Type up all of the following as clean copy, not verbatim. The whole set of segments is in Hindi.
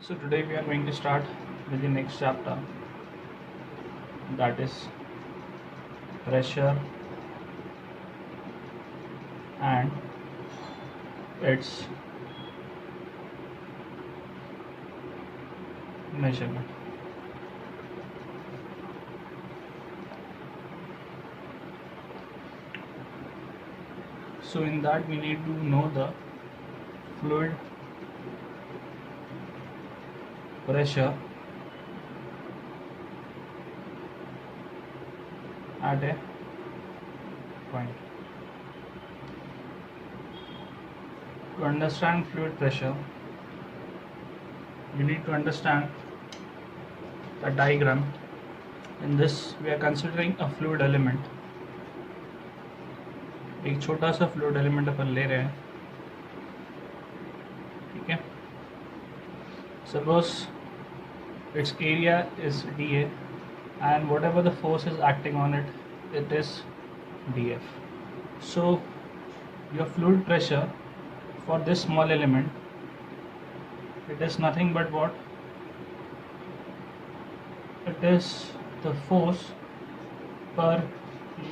So today we are going to start with the next chapter, that is pressure and its measurement. So in that we need to know the fluid pressure at a point. To understand fluid pressure, you need to understand the diagram. In this we are considering a fluid element. एक छोटा सा फ्लूइड एलिमेंट अपन ले रहे हैं, ठीक है. Suppose its area is dA and whatever the force is acting on it, it is dF. So your fluid pressure for this small element, it is nothing but what? It is the force per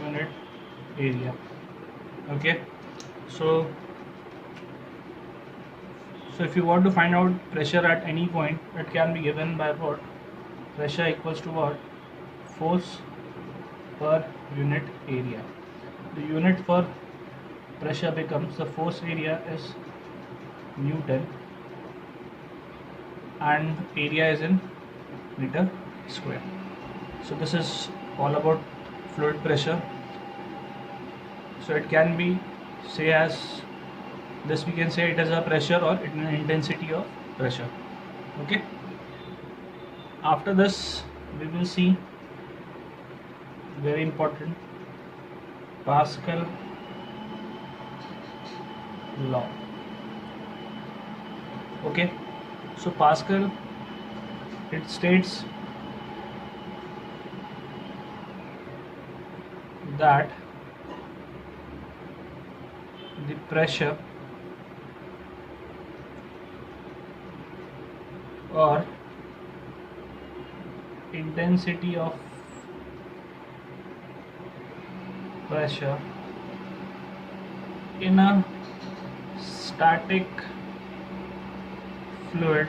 unit area. Okay, so if you want to find out pressure at any point, it can be given by what? Pressure equals to what? Force per unit area. The unit for pressure becomes, the force area is Newton and area is in meter square. So this is all about fluid pressure. So it can be say as this, we can say it as a pressure or an intensity of pressure. Okay, after this we will see very important Pascal law. Okay, so Pascal, it states that the pressure or intensity of pressure in a static fluid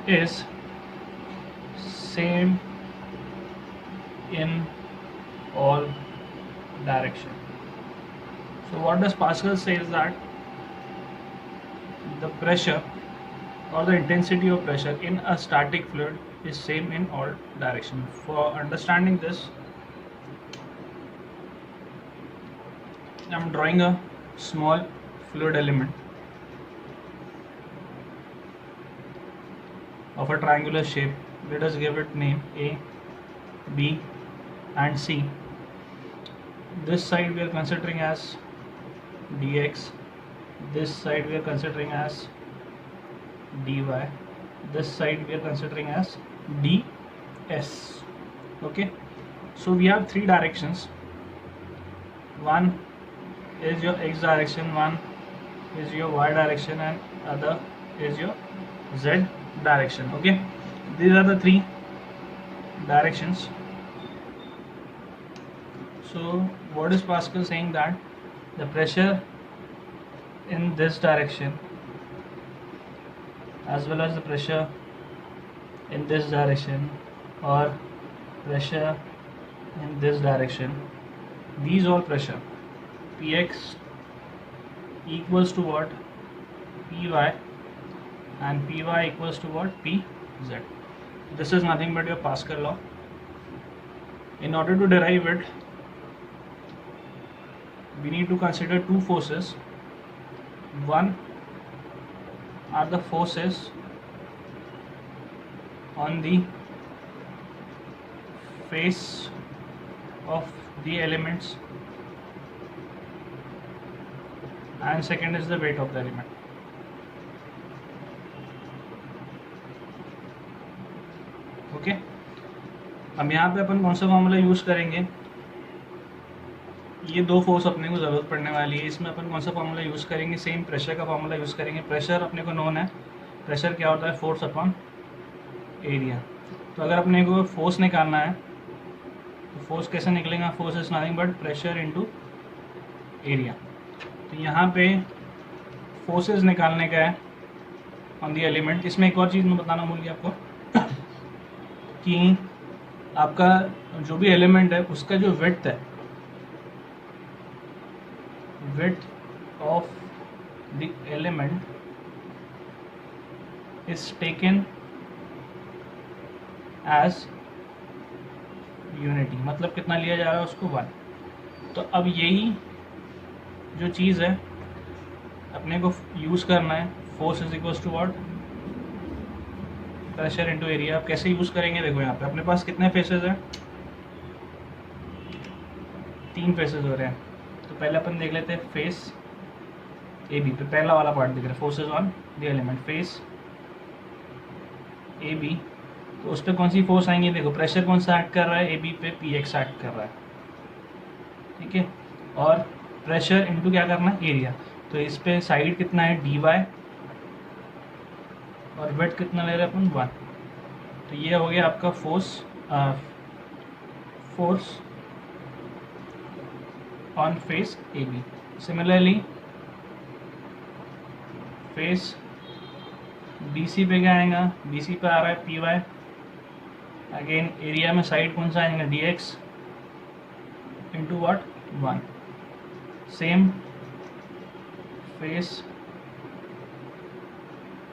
is same in all direction. So what does Pascal say is that the pressure or the intensity of pressure in a static fluid is same in all direction. For understanding this, I am drawing a small fluid element of a triangular shape. Let us give it name A, B and C. This side we are considering as dx, this side we are considering as dy, this side we are considering as ds. Okay, so we have three directions. One is your x direction, one is your y direction and other is your z direction. Okay, these are the three directions. So what is Pascal saying? That the pressure in this direction as well as the pressure in this direction or pressure in this direction, these all pressure Px equals to what? Py, and Py equals to what? Pz. This is nothing but your Pascal law. In order to derive it, we need to consider two forces. One are the forces on the face of the elements and second is the weight of the element. Okay, अब यहाँ पे अपन कौन सा फॉर्मूला यूज करेंगे? ये दो फोर्स अपने को ज़रूरत पड़ने वाली है. इसमें अपन कौन सा फार्मूला यूज़ करेंगे? सेम प्रेशर का फार्मूला यूज़ करेंगे. प्रेशर अपने को नोन है प्रेशर क्या होता है, फोर्स अपॉन एरिया। तो अगर अपने को फोर्स निकालना है तो फोर्स कैसे निकलेगा, force is nothing but pressure into area. तो यहाँ पे फोर्सेस निकालने का है ऑन द एलिमेंट। इसमें एक और चीज़ मैं बताना भूल गया आपको कि आपका जो भी एलिमेंट है उसका जो विड्थ है, width of the element is taken as unity, मतलब कितना लिया जा रहा है उसको 1। तो अब यही जो चीज़ है अपने को यूज़ करना है, force is equals to what, pressure into area. आप कैसे यूज़ करेंगे, देखो यहाँ पे अपने पास कितने फेसेस हैं, 3 फेसेस हो रहे हैं। तो पहले अपन देख लेते हैं फेस ए बी पे, पहला वाला पार्ट दिख रहा है, forces on the element, face A B. तो उस पर कौन सी फोर्स आएंगी, देखो प्रेशर कौन सा एक्ट कर रहा है, ए बी पे पी एक्स एक्ट कर रहा है, ठीक है। और प्रेशर इनटू क्या करना है, एरिया। तो इस पे साइड कितना है, डी वाई, और वेट कितना ले रहे हैं अपन, 1। तो ये हो गया आपका force on face A B. Similarly face B C पे क्या आएगा, बी सी पे आ रहा है पी वाई। अगेन एरिया में साइड कौन सा आएगा, D X into what, 1। Same face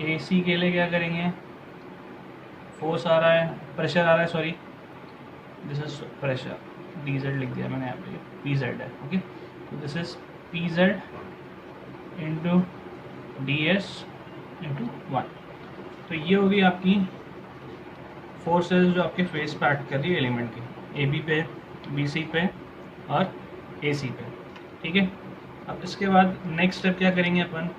A C के लिए क्या करेंगे, फोर्स आ रहा है, प्रेशर आ रहा है, sorry this is pressure, D Z लिख दिया मैंने यहाँ पे, पी जेड है, ओके। तो this is P Z into D S into 1। तो ये होगी आपकी फोर्सेस जो आपके फेस पे एक्ट कर रही है एलिमेंट की, ए बी पे, बी सी पे और ए सी पे, ठीक है। अब इसके बाद नेक्स्ट स्टेप क्या करेंगे अपन,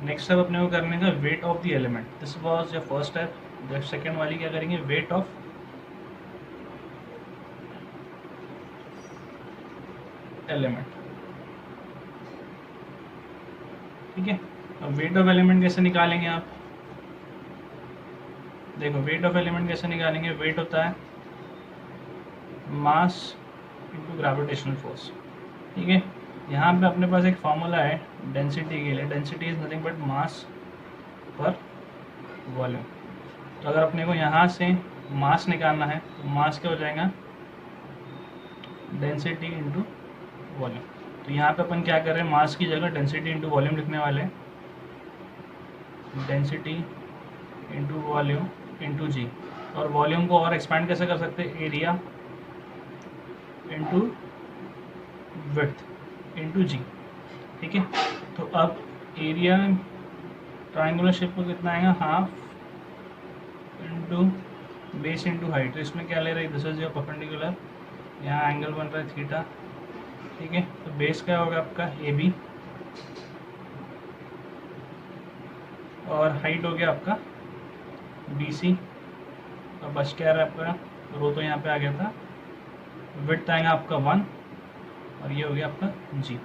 नेक्स्ट स्टेप अपने को करने का weight of the element. This was your first step. The second वाली क्या करेंगे, वेट ऑफ एलिमेंट, ठीक है। अब वेट ऑफ एलिमेंट कैसे निकालेंगे आप, देखो वेट ऑफ एलिमेंट कैसे निकालेंगे, वेट होता है मास इनटू ग्रेविटेशनल फोर्स, ठीक है। यहाँ पे अपने पास एक फॉर्मूला है डेंसिटी के लिए, density is nothing but mass पर वॉल्यूम। तो अगर अपने को यहाँ से मास निकालना है तो मास क्या हो जाएगा, डेंसिटी इंटू वॉल्यूम। तो यहाँ पे अपन क्या कर रहे हैं, मास की जगह डेंसिटी इंटू वॉल्यूम लिखने वाले हैं, डेंसिटी इंटू वॉल्यूम इंटू जी। और वॉल्यूम को और एक्सपैंड कैसे कर सकते हैं, एरिया इंटू विड्थ इंटू जी, ठीक है। तो अब एरिया ट्रायंगुलर शेप को कितना आएगा, half into base into height. तो इसमें क्या ले रहे हैं, दिस इज योर परपेंडिकुलर, यहाँ एंगल बन रहा है थीटा, ठीक है। तो बेस क्या होगा आपका ए बी, और हाइट हो गया आपका बी सी। और बच क्या रहा है आपका, रो तो यहाँ पे आ गया था, विड्थ आएगा आपका 1 और ये हो गया आपका जी,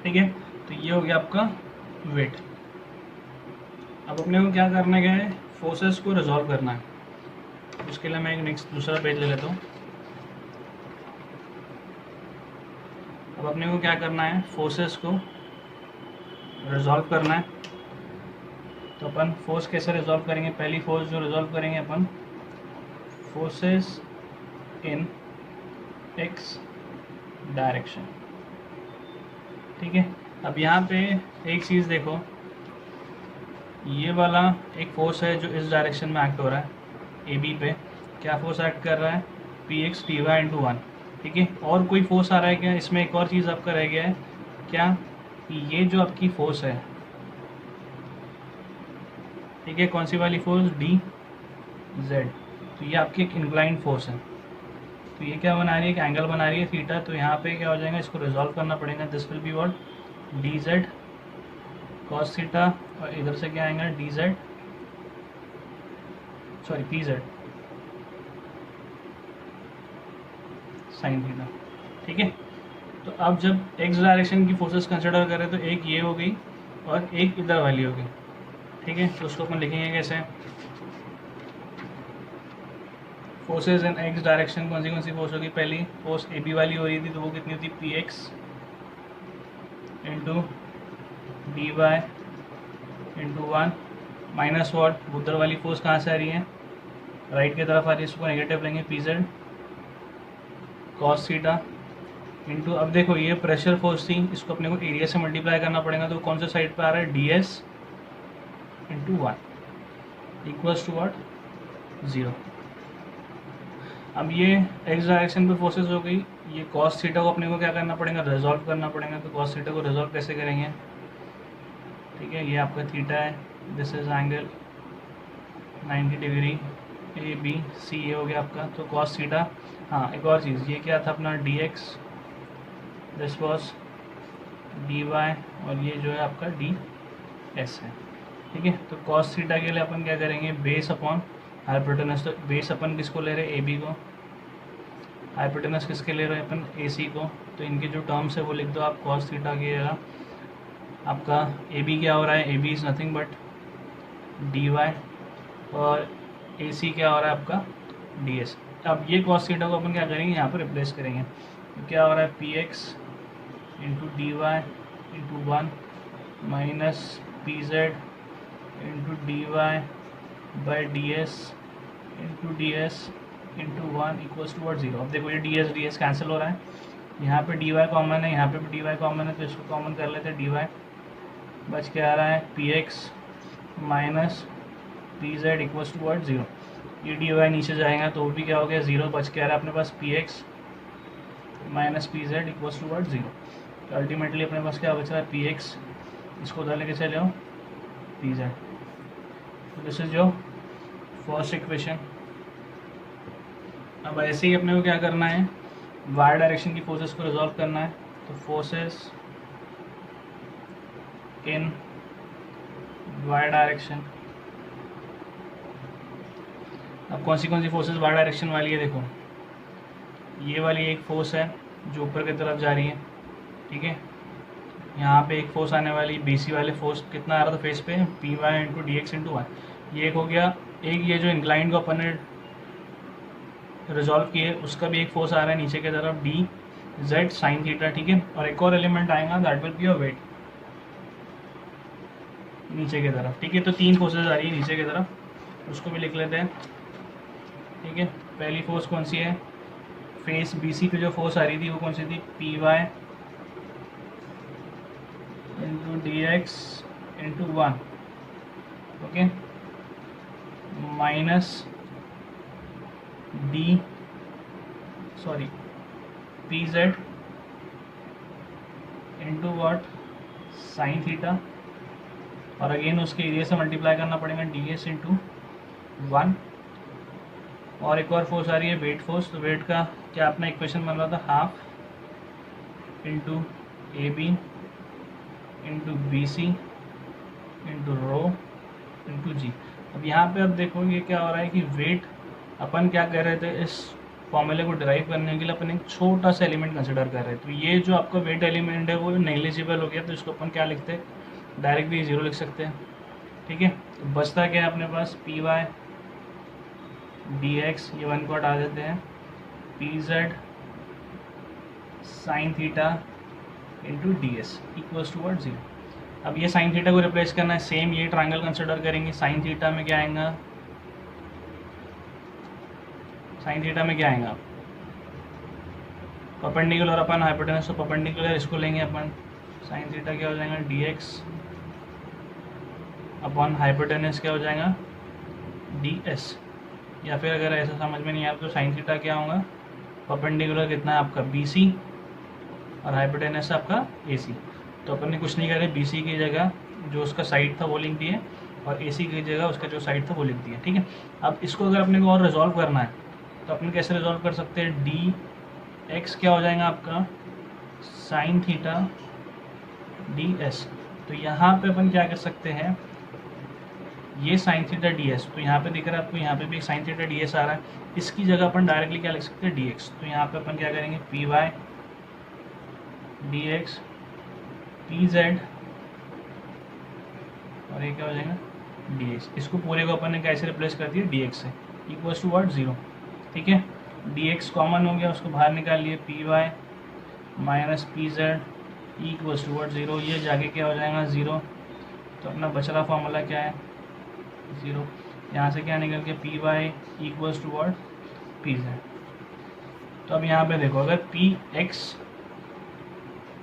ठीक है। तो ये हो गया आपका वेट। अब अपने को क्या करने का है, फोर्सेस को रिजॉल्व करना है। उसके लिए मैं एक नेक्स्ट दूसरा पेज ले लेता हूँ। अब अपने को क्या करना है, फोर्सेस को रिजॉल्व करना है। तो अपन फोर्स कैसे रिजॉल्व करेंगे, पहली फोर्स जो रिजॉल्व करेंगे अपन, फोर्सेस इन एक्स डायरेक्शन, ठीक है। अब यहाँ पे एक चीज़ देखो, ये वाला एक फोर्स है जो इस डायरेक्शन में एक्ट हो रहा है, ए बी पे क्या फोर्स एक्ट कर रहा है, P X T Y into 1, ठीक है। और कोई फोर्स आ रहा है क्या, इसमें एक और चीज़ आपका रह गया है क्या, ये जो आपकी फोर्स है, ठीक है, कौन सी वाली फोर्स, डी जेड। तो ये आपकी एक इंक्लाइंड फोर्स है। तो ये क्या बना रही है, एक एंगल बना रही है थीटा। तो यहाँ पे क्या हो जाएगा, इसको रिजॉल्व करना पड़ेगा, this will be what, D Z cos theta, और इधर से क्या आएगा, D Z, sorry P Z sine theta, ठीक है। तो अब जब एक्स डायरेक्शन की फोर्सेस कंसिडर करें तो एक ये हो गई और एक इधर वाली हो गई, ठीक है, तो उसको अपन लिखेंगे कैसे, फोर्सेज इन एक्स डायरेक्शन कौन सी फोर्स होगी, पहली फोर्स ए बी वाली हो रही थी तो वो कितनी होती, P X into D Y into one minus what, उधर वाली फोर्स कहाँ से आ रही है, राइट की तरफ आ रही है, इसको नेगेटिव लेंगे, P Z cos theta into, अब देखो ये प्रेशर फोर्स थी, इसको अपने को एरिया से मल्टीप्लाई करना पड़ेगा, तो कौन से साइड पे आ रहा है, D S into one equals to what, 0। अब ये एक्स डायरेक्शन पे फोर्सेस हो गई, ये कॉस थीटा को अपने को क्या करना पड़ेगा, रिजॉल्व करना पड़ेगा, तो कॉस थीटा को रिजॉल्व कैसे करेंगे, ठीक है, ये आपका थीटा है, this is angle 90 degree, A B C ये हो गया आपका, तो कॉस थीटा, हाँ एक और चीज़, ये क्या था अपना D X, this was D Y, और ये जो है आपका डी एस है, ठीक है। तो कॉस थीटा के लिए अपन क्या करेंगे, बेस अपॉन हाइपोटेनस, तो बेस अपन किसको ले रहे हैं, ए बी को, हाइपोटेनस किसके ले रहे हैं अपन, ए सी को, तो इनके जो टर्म्स है वो लिख दो आप, कॉस थीटा के आपका ए बी क्या हो रहा है, A B is nothing but D Y, और ए सी क्या हो रहा है आपका, डी एस। अब ये कॉस थीटा को अपन क्या करेंगे, यहाँ पर रिप्लेस करेंगे, तो क्या हो रहा है, P X into D Y into one minus P Z into D Y by D S into D S into one equals to 0। अब देखो ये डी एस कैंसिल हो रहा है, यहाँ पे डी वाई कॉमन है, यहाँ पे भी डी वाई कॉमन है, तो इसको कॉमन कर लेते हैं, डी वाई बच के आ रहा है P X minus P Z equals to 0। ये डी वाई नीचे जाएगा तो भी क्या हो गया, 0 बच के आ रहा है अपने पास, P X minus P Z equals to 0। तो अल्टीमेटली अपने पास क्या बच रहा है, पी एक्स, इसको उधर लेके चले हो, पी जेड, तो this is your first equation. अब ऐसे ही अपने को क्या करना है, वाई डायरेक्शन की फोर्सेस को रिजॉल्व करना है, तो फोर्सेस इन वाई डायरेक्शन, अब कौन सी फोर्सेस वाई डायरेक्शन वाली है, देखो ये वाली एक फोर्स है जो ऊपर की तरफ जा रही है, ठीक है, यहाँ पे एक फोर्स आने वाली, बी सी वाले फोर्स कितना आ रहा था फेस पे, P Y into D X into Y, ये एक हो गया, एक ये जो इंक्लाइन को अपन ने रिजॉल्व किए उसका भी एक फोर्स आ रहा है नीचे की तरफ, डी जेड साइन थीटा, ठीक है, और एक और एलिमेंट आएगा that will be your weight नीचे की तरफ, ठीक है, तो 3 फोर्सेज आ रही है नीचे की तरफ, उसको भी लिख लेते हैं, ठीक है। पहली फोर्स कौन सी है, फेस बी सी पे जो फोर्स आ रही थी वो कौन सी थी, P Y into D X into one, okay, minus D sorry P Z into what, sine theta, और अगेन उसके एरिया से मल्टीप्लाई करना पड़ेगा, डी एस इंटू वन, और एक और फोर्स आ रही है वेट फोर्स, तो वेट का क्या अपना इक्वेशन बन रहा था, half into A B into B C into rho into G. अब यहाँ पे अब देखो ये क्या हो रहा है कि वेट अपन क्या कर रहे थे, इस फॉर्मूले को डिराइव करने के लिए अपन एक छोटा सा एलिमेंट कंसिडर कर रहे हैं, तो ये जो आपका वेट एलिमेंट है वो नेग्लिजिबल हो गया, तो इसको अपन क्या लिखते हैं, डायरेक्टली 0 लिख सकते हैं, ठीक है। तो बचता क्या है अपने पास, पी वाई डी एक्स, ये 1 को हटा देते हैं, P Z sine theta into D S equals to 0। अब ये साइन थीटा को रिप्लेस करना है, सेम ये ट्रायंगल कंसिडर करेंगे, साइन थीटा में क्या आएगा, साइन थीटा में क्या आएगा, परपेंडिकुलर अपन हाइपोटेनस, तो परपेंडिकुलर इसको लेंगे अपन, साइन थीटा क्या हो जाएगा, डी एक्स अपॉन हाइपोटेनस क्या हो जाएगा, डी एस, या फिर अगर ऐसा समझ में नहीं आया तो साइन थीटा क्या होगा, परपेंडिकुलर कितना है आपका बी सी और हाइपोटेनस आपका ए सी, तो अपन ने कुछ नहीं करे, बी सी की जगह जो उसका साइड था वो लिख दिए और ए सी की जगह उसका जो साइड था वो लिख दिया, ठीक है। अब इसको अगर अपने को और रिजॉल्व करना है तो अपन कैसे रिजॉल्व कर सकते हैं, डी एक्स क्या हो जाएगा आपका, साइन थीटा डी एस, तो यहाँ पे अपन क्या कर सकते हैं, ये साइन थीटा डी एस, तो यहाँ पे दिख रहा है आपको, यहाँ पे भी साइन थीटा डी एस आ रहा है, इसकी जगह अपन डायरेक्टली क्या लिख सकते हैं, डी एक्स, तो यहाँ पे अपन क्या करेंगे, P Y D X P Z, और ये क्या हो जाएगा dx। इसको पूरे को अपन ने कैसे रिप्लेस कर दिया, dx से, इक्वल्स टू व्हाट 0। ठीक है, dx कॉमन हो गया, उसको बाहर निकाल लिए, P Y minus P Z equals to what 0। ये जाके क्या हो जाएगा 0। तो अपना बच रहा फॉर्मूला क्या है 0। यहाँ से क्या निकल के P Y equals to what P Z. तो अब यहाँ पे देखो, अगर पी एक्स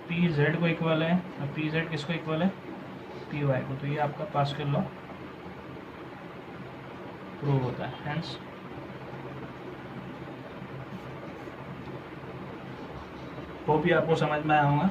पी जेड को इक्वल है और पी जेड किसको इक्वल है, पी वाई को, तो ये आपका पास्कल लॉ प्रूव होता है। हेंस होप ये आपको समझ में आया होगा।